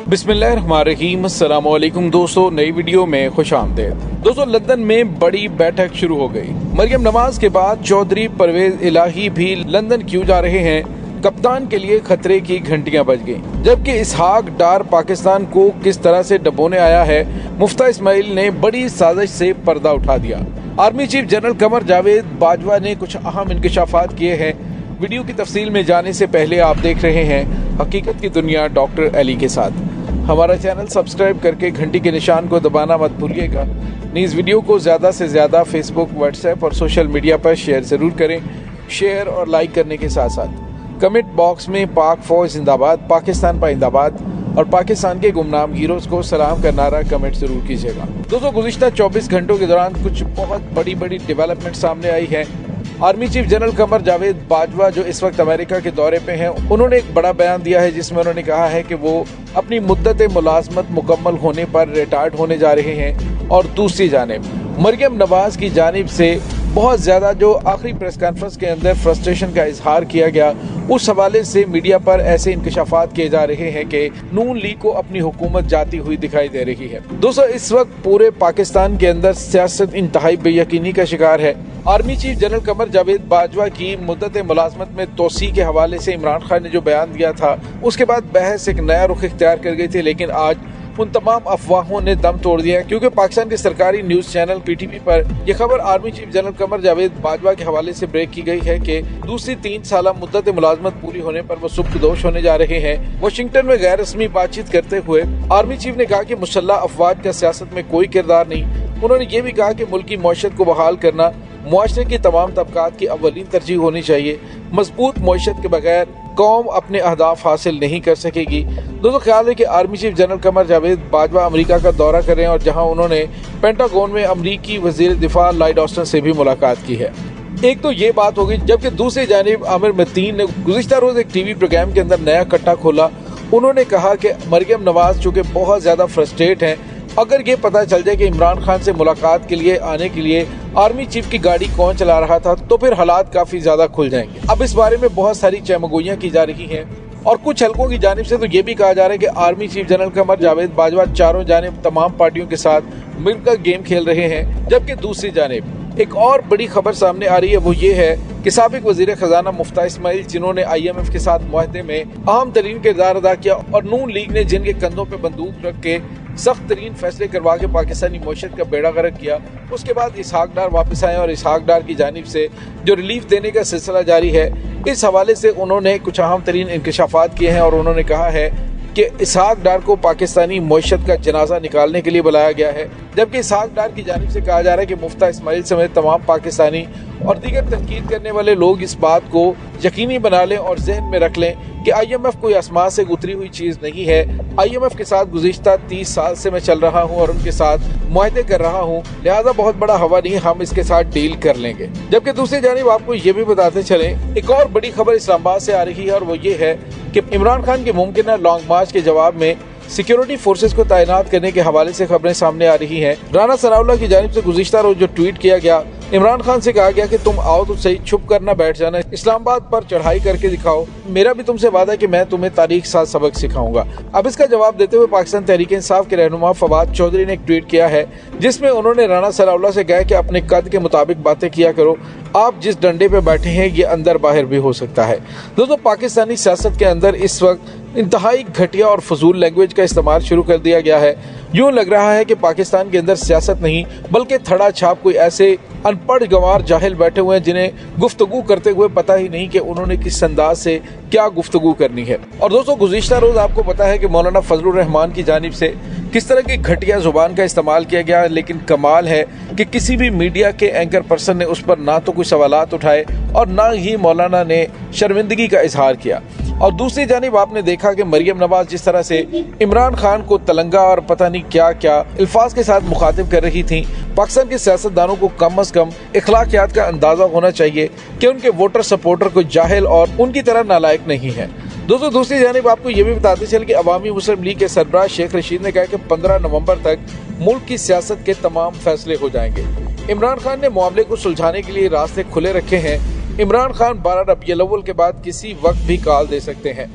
बिस्मिल्लाहिर्रहमानिर्रहीम। अस्सलाम वालेकुम दोस्तों, नई वीडियो में खुश आमदीद। दोस्तों, लंदन में बड़ी बैठक शुरू हो गई। मरियम नवाज के बाद चौधरी परवेज इलाही भी लंदन क्यों जा रहे हैं? कप्तान के लिए खतरे की घंटियां बज गईं। जबकि इसहाक डार पाकिस्तान को किस तरह से डबोने आया है, मुफ्ता इस्माइल ने बड़ी साजिश से पर्दा उठा दिया। Army chief general Qamar Javed Bajwa ने कुछ अहम इंकशाफात किए हैं। वीडियो की तफसील में जाने से पहले आप देख रहे हैं हकीकत की दुनिया डॉक्टर अली के साथ। हमारा चैनल सब्सक्राइब करके घंटी के निशान को दबाना मत भूलिएगा। इस वीडियो को ज़्यादा से ज़्यादा फेसबुक, व्हाट्सएप और सोशल मीडिया पर शेयर ज़रूर करें। शेयर और लाइक करने के साथ साथ कमेंट बॉक्स में पाक फौज जिंदाबाद, पाकिस्तान पाइंदाबाद और पाकिस्तान के गुमनाम हीरोज़ को सलाम का नारा कमेंट जरूर कीजिएगा। दोस्तों, गुज़िश्ता 24 घंटों के दौरान कुछ बहुत बड़ी डेवलपमेंट सामने आई है। Army chief general Qamar Javed Bajwa जो इस वक्त अमेरिका के दौरे पे हैं, उन्होंने एक बड़ा बयान दिया है जिसमें उन्होंने कहा है कि वो अपनी मुद्दत मुलाजमत मुकम्मल होने पर रिटायर्ड होने जा रहे हैं। और दूसरी जानिब मरियम नवाज की जानिब से बहुत ज़्यादा जो आखिरी प्रेस कॉन्फ्रेंस के अंदर फ्रस्ट्रेशन का इजहार किया गया, उस हवाले से मीडिया पर ऐसे इंकशाफात किए जा रहे हैं कि नून लीग को अपनी हुकूमत जाती हुई दिखाई दे रही है। दोस्तों, इस वक्त पूरे पाकिस्तान के अंदर सियासत इंतहाई बेयकीनी का शिकार है। Army chief general Qamar Javed Bajwa की मुद्दत मुलाजमत में तोसी के हवाले से इमरान खान ने जो बयान दिया था, उसके बाद बहस एक नया रुख इख्तियार कर गई थी। लेकिन आज उन तमाम अफवाहों ने दम तोड़ दिया, क्योंकि पाकिस्तान के सरकारी न्यूज चैनल PTV पर यह खबर army chief general Qamar Javed Bajwa के हवाले से ब्रेक की गई है कि दूसरी 3 साल मुद्दत मुलाजमत पूरी होने पर वो सुबकदोश होने जा रहे हैं। वाशिंगटन में गैर रस्मी बातचीत करते हुए आर्मी चीफ ने कहा कि मुसल्लह अफवाज का सियासत में कोई किरदार नहीं। उन्होंने ये भी कहा कि मुल्की मईशत को बहाल करना मुआशरे की तमाम तबकात की अव्वलीन तरजीह होनी चाहिए। मजबूत मईशत के बगैर कौम अपने अहदाफ हासिल नहीं कर सकेगी। दोस्तों, ख्याल है कि army chief general Qamar Javed Bajwa America का दौरा कर रहे हैं और जहां उन्होंने पेंटागन में अमरीकी वजीर दिफा लॉयड ऑस्टिन से भी मुलाकात की है। एक तो ये बात होगी, जबकि दूसरी जानिब आमिर मतीन ने गुज़िश्ता रोज एक TV प्रोग्राम के अंदर नया कट्टा खोला। उन्होंने कहा कि मरियम नवाज चूँकि बहुत ज्यादा फ्रस्ट्रेट हैं, अगर ये पता चल जाए कि इमरान खान से मुलाकात के लिए आने के लिए आर्मी चीफ की गाड़ी कौन चला रहा था, तो फिर हालात काफी ज्यादा खुल जाएंगे। अब इस बारे में बहुत सारी चमगोइयां की जा रही हैं और कुछ हलकों की जानिब से तो ये भी कहा जा रहा है कि army chief general Qamar Javed Bajwa चारों जानिब तमाम पार्टियों के साथ मिलकर गेम खेल रहे हैं। जबकि दूसरी जानिब एक और बड़ी खबर सामने आ रही है, वो ये है कि साबिक वजीर खजाना मुफ्ता इस्माइल, जिन्होंने IMF के साथ मुआहदे में अहम तरीन किरदार अदा किया और नून लीग ने जिनके कंधों पे बंदूक रख के सख्त तरीन फैसले करवा के पाकिस्तानी मईशत का बेड़ा गर्क किया, उसके बाद इसहाक डार वापस आए और इसहाक डार की जानिब से जो रिलीफ देने का सिलसिला जारी है, इस हवाले से उन्होंने कुछ अहम तरीन इंकशाफात किए हैं और उन्होंने कहा है कि इसहाक डार को पाकिस्तानी मईशत का जनाजा निकालने के लिए बुलाया गया है। जबकि इसहाक डार की जानिब से कहा जा रहा है कि मुफ्ता इस्माइल समेत तमाम पाकिस्तानी और दीगर तनकीद करने वाले लोग इस बात को यकीनी बना लें और जहन में रख लें कि IMF कोई आसमान से उतरी हुई चीज नहीं है। IMF के साथ गुज़िश्ता 30 साल से मैं चल रहा हूं और उनके साथ मुआहदे कर रहा हूं, लिहाजा बहुत बड़ा हवा नहीं, हम इसके साथ डील कर लेंगे। जबकि दूसरी जानिब आपको ये भी बताते चले, एक और बड़ी खबर इस्लामाबाद से आ रही है और वो ये है कि इमरान खान के मुमकिन लॉन्ग मार्च के जवाब में सिक्योरिटी फोर्सेस को तैनात करने के हवाले से खबरें सामने आ रही हैं। राना सनाउल्लाह की जानिब से गुज़िश्ता रोज जो ट्वीट किया गया, इमरान खान से कहा गया कि तुम आओ तो सही, छुप कर न बैठ जाना, इस्लामाबाद पर चढ़ाई करके दिखाओ, मेरा भी तुमसे वादा है कि मैं तुम्हें तारीख साथ सबक सिखाऊंगा। अब इसका जवाब देते हुए पाकिस्तान तहरीक इंसाफ के रहनुमा फवाद चौधरी ने एक ट्वीट किया है जिसमें उन्होंने राना सनाउल्लाह से कहा कि अपने कद के मुताबिक बातें किया करो, आप जिस डंडे पे बैठे हैं ये अंदर बाहर भी हो सकता है। दोस्तों, पाकिस्तानी सियासत के अंदर इस वक्त इंतहाई घटिया और फजूल लैंग्वेज का इस्तेमाल शुरू कर दिया गया है। यूं लग रहा है कि पाकिस्तान के अंदर सियासत नहीं बल्कि थड़ा छाप कोई ऐसे अनपढ़ गंवार जाहिल बैठे हुए हैं जिन्हें गुफ्तगू करते हुए पता ही नहीं कि उन्होंने किस अंदाज से क्या गुफ्तगू करनी है। और दोस्तों, गुज़िश्ता रोज आपको पता है कि मौलाना फजलुर रहमान की जानिब से किस तरह की घटिया जुबान का इस्तेमाल किया गया, लेकिन कमाल है कि किसी भी मीडिया के एंकर पर्सन ने उस पर ना तो कोई सवालात उठाए और ना ही मौलाना ने शर्मिंदगी का इजहार किया। और दूसरी जानिब आपने देखा कि मरियम नवाज जिस तरह से इमरान खान को तलंगा और पता नहीं क्या क्या अल्फाज के साथ मुखातिब कर रही थी। पाकिस्तान के सियासतदानों को कम अज कम इखलाकियात का अंदाजा होना चाहिए कि उनके वोटर सपोर्टर कोई जाहिल और उनकी तरह नालायक नहीं है। दोस्तों, दूसरी जानिब आपको ये भी बताते चले कि अवामी मुस्लिम लीग के सरबराह शेख रशीद ने कहा कि 15 नवंबर तक मुल्क की सियासत के तमाम फैसले हो जाएंगे। इमरान खान ने मामले को सुलझाने के लिए रास्ते खुले रखे हैं। इमरान खान 12 रबीउल अव्वल के बाद किसी वक्त भी कॉल दे सकते हैं।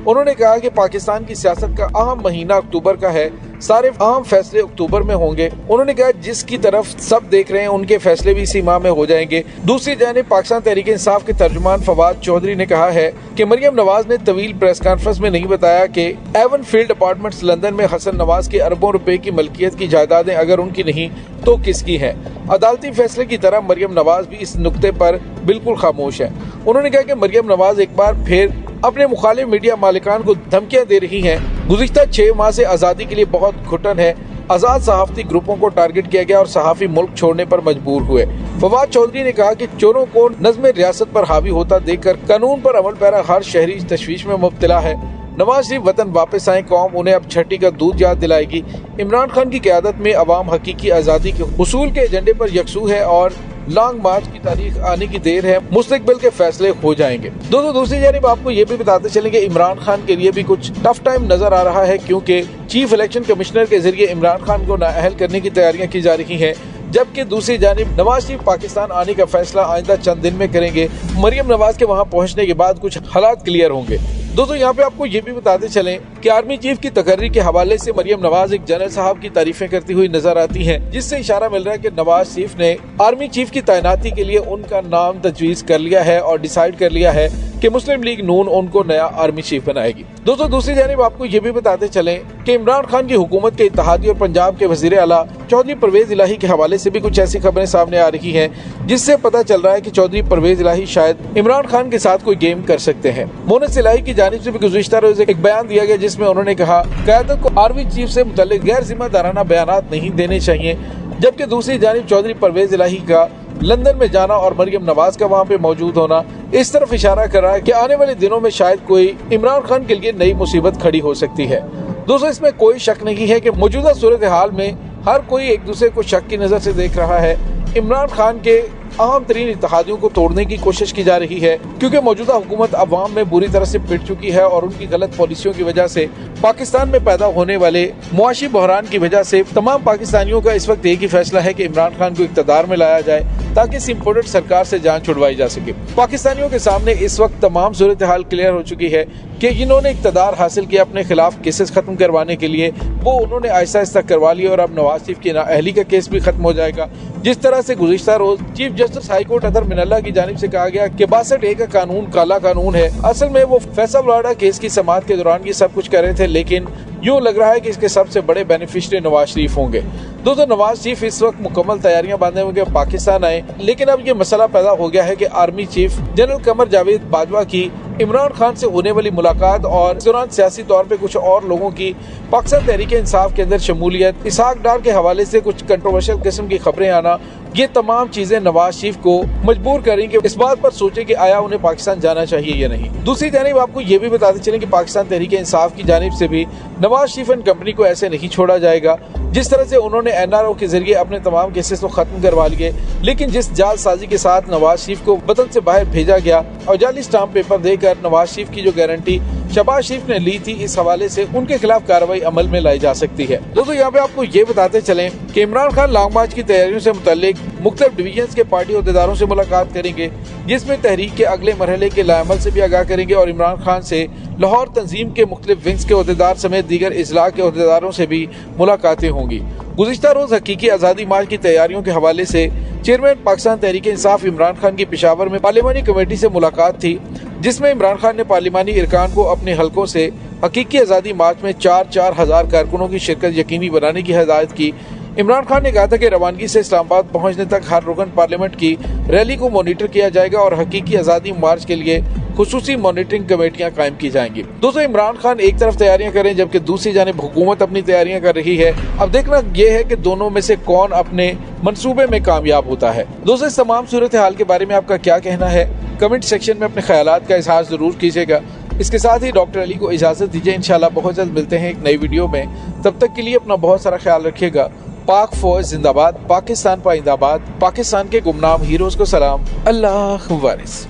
उन्होंने कहा कि पाकिस्तान की सियासत का अहम महीना अक्टूबर का है, सारे अहम फैसले अक्टूबर में होंगे। उन्होंने कहा जिसकी तरफ सब देख रहे हैं उनके फैसले भी इसी माह में हो जाएंगे। दूसरी जानिब पाकिस्तान तहरीक इंसाफ के तर्जुमान फवाद चौधरी ने कहा है कि मरियम नवाज ने तवील प्रेस कॉन्फ्रेंस में नहीं बताया कि एवन फील्ड अपार्टमेंट्स लंदन में हसन नवाज के अरबों रुपए की मलकियत की जायदादें अगर उनकी नहीं तो किसकी हैं। अदालती फैसले की तरह मरियम नवाज भी इस नुक्ते पर बिल्कुल खामोश है। उन्होंने कहा कि मरियम नवाज एक बार फिर अपने मुखालिफ मीडिया मालिकान को धमकियां दे रही हैं। गुज़िश्ता 6 माह से आज़ादी के लिए बहुत घुटन है। आज़ाद सहाफ़ती ग्रुपों को टारगेट किया गया और सहाफ़ी मुल्क छोड़ने पर मजबूर हुए। फवाद चौधरी ने कहा कि चोरों को नज़्म रियासत पर हावी होता देखकर कानून पर अमल पैरा हर शहरी तशवीश में मुब्तला है। नवाज शरीफ वतन वापस आए, कौम उन्हें अब छठी का दूध याद दिलाएगी। इमरान खान की क़यादत में अवाम हकीकी आज़ादी के हुसूल के एजेंडे पर यकसू है और लॉन्ग मार्च की तारीख आने की देर है, मुस्तकबिल के फैसले हो जाएंगे। दोस्तों दूसरी जानिब आपको ये भी बताते चलेंगे इमरान खान के लिए भी कुछ टफ टाइम नजर आ रहा है, क्योंकि चीफ इलेक्शन कमिश्नर के जरिए इमरान खान को नाअहल करने की तैयारियां की जा रही हैं, जबकि दूसरी जानिब नवाज शरीफ पाकिस्तान आने का फैसला आइंदा चंद दिन में करेंगे। मरियम नवाज के वहां पहुंचने के बाद कुछ हालात क्लियर होंगे। दोस्तों यहाँ पे आपको ये भी बताते चलें कि आर्मी चीफ की तकर्री के हवाले से मरियम नवाज एक जनरल साहब की तारीफें करती हुई नजर आती हैं, जिससे इशारा मिल रहा है कि नवाज शरीफ ने आर्मी चीफ की तैनाती के लिए उनका नाम तजवीज कर लिया है और डिसाइड कर लिया है कि मुस्लिम लीग नून उनको नया आर्मी चीफ बनाएगी। दोस्तों दूसरी जानिब आपको ये भी बताते चलें कि इमरान खान की हुकूमत के इत्तेहादी और पंजाब के वजीर आला चौधरी परवेज इलाही के हवाले से भी कुछ ऐसी खबरें सामने आ रही हैं, जिससे पता चल रहा है कि चौधरी परवेज इलाही शायद इमरान खान के साथ कोई गेम कर सकते हैं। मोनस इलाही की जानिब से भी गुज़िश्ता रोज एक बयान दिया गया, जिसमें उन्होंने कहा क़यादत को आर्मी चीफ से मुतल्लिक गैर जिम्मेदाराना बयानात नहीं देने चाहिए, जबकि दूसरी जानिब चौधरी परवेज इलाही का लंदन में जाना और मरियम नवाज का वहाँ पे मौजूद होना इस तरफ इशारा कर रहा है कि आने वाले दिनों में शायद कोई इमरान खान के लिए नई मुसीबत खड़ी हो सकती है। दोस्तों इसमें कोई शक नहीं है कि मौजूदा सूरत हाल में हर कोई एक दूसरे को शक की नजर से देख रहा है। इमरान खान के अहम तरीन इत्तेहादियों को तोड़ने की कोशिश की जा रही है, क्योंकि मौजूदा हुकूमत अवाम में बुरी तरह से पिट चुकी है और उनकी गलत पॉलिसियों की वजह से पाकिस्तान में पैदा होने वाले मुआशी बहरान की वजह से तमाम पाकिस्तानियों का इस वक्त एक ही फैसला है कि इमरान खान को इक़्तिदार में लाया जाए, ताकि इस इम्पोर्टेड सरकार से जान छुड़वाई जा सके। पाकिस्तानियों के सामने इस वक्त तमाम सूरत हाल क्लियर हो चुकी है कि इन्होंने इक़्तिदार हासिल किया अपने खिलाफ केसेस खत्म करवाने के लिए, वो उन्होंने आहिस्ता आहिस्ता करवा लिया और अब नवाज शरीफ की नाअहली का केस भी खत्म हो जाएगा। जिस तरह से गुज़िश्ता रोज चीफ जस्टिस हाईकोर्ट अतर मिनल्ला की जानिब से कहा गया कि 62A का कानून काला कानून है, असल में वो फैसल वाड़ा केस की समाअत के दौरान ये सब कुछ कर रहे थे, लेकिन यूँ लग रहा है कि इसके सबसे बड़े बेनिफिशियरी नवाज शरीफ होंगे। दोस्तों नवाज शरीफ इस वक्त मुकम्मल तैयारियां बांधे हुए पाकिस्तान आए, लेकिन अब ये मसला पैदा हो गया है कि army chief general Qamar Javed Bajwa की इमरान खान से होने वाली मुलाकात और इस दौरान सियासी तौर पे कुछ और लोगों की पाकिस्तान तहरीक इंसाफ के अंदर शमूलियत, इसहाक डार के हवाले से कुछ कंट्रोवर्शियल किस्म की खबरें आना, ये तमाम चीजें नवाज शरीफ को मजबूर करेंगे इस बात पर सोचे कि आया उन्हें पाकिस्तान जाना चाहिए या नहीं। दूसरी जानिब आपको ये भी बताते चलें कि पाकिस्तान तहरीक इंसाफ की जानिब से भी नवाज शरीफ एंड कंपनी को ऐसे नहीं छोड़ा जाएगा। जिस तरह से उन्होंने NRO के जरिए अपने तमाम केसेस को खत्म करवा लिए, लेकिन जिस जालसाजी के साथ नवाज शरीफ को वतन से बाहर भेजा गया और जाली स्टाम्प पेपर देकर नवाज शरीफ की जो गारंटी शहबाज शरीफ ने ली थी, इस हवाले से उनके खिलाफ कार्रवाई अमल में लाई जा सकती है। दोस्तों यहाँ पे आपको ये बताते चलें कि इमरान खान लॉन्ग मार्च की तैयारियों से मुतल्लिक मुख्तलिफ डिवीजन के पार्टी अहदेदारों से मुलाकात करेंगे, जिसमें तहरीक के अगले मरहले के लाएमल से भी आगाह करेंगे और इमरान खान से लाहौर तंजीम के मुख्तलिफ विंग्स के अहदेदार समेत दीगर इजला के अहदेदारों से भी मुलाकातें होंगी। गुज़िश्ता रोज हकीकी आज़ादी मार्च की तैयारियों के हवाले से चेयरमैन पाकिस्तान तहरीक इंसाफ इमरान खान की पेशावर में पार्लिमानी कमेटी से मुलाकात थी, जिसमें इमरान खान ने पार्लिमानी इरकान को अपने हलकों से हकीकी आज़ादी मार्च में 4-4 हज़ार कारकुनों की शिरकत यकीनी बनाने की हिदायत की। इमरान खान ने कहा था कि रवानगी से इस्लामाबाद पहुंचने तक हर रुकन पार्लियामेंट की रैली को मॉनिटर किया जाएगा और हकीकी आज़ादी मार्च के लिए खुसूसी मॉनिटरिंग कमेटियां कायम की जाएंगी। दोस्तों इमरान खान एक तरफ तैयारियां करें, जबकि दूसरी जानिब हुकूमत अपनी तैयारियां कर रही है। अब देखना यह है कि दोनों में से कौन अपने मंसूबे में कामयाब होता है। दोस्तों इस तमाम सूरत हाल के बारे में आपका क्या कहना है, कमेंट सेक्शन में अपने ख्यालात का इजहार जरूर कीजिएगा। इसके साथ ही डॉक्टर अली को इजाजत दीजिए, इंशाल्लाह बहुत जल्द मिलते हैं एक नई वीडियो में। तब तक के लिए अपना बहुत सारा ख्याल रखिएगा। पाक फौज जिंदाबाद, पाकिस्तान पाइंदाबाद, पाकिस्तान के गुमनाम हीरोज को सलाम, अल्लाह वारिस।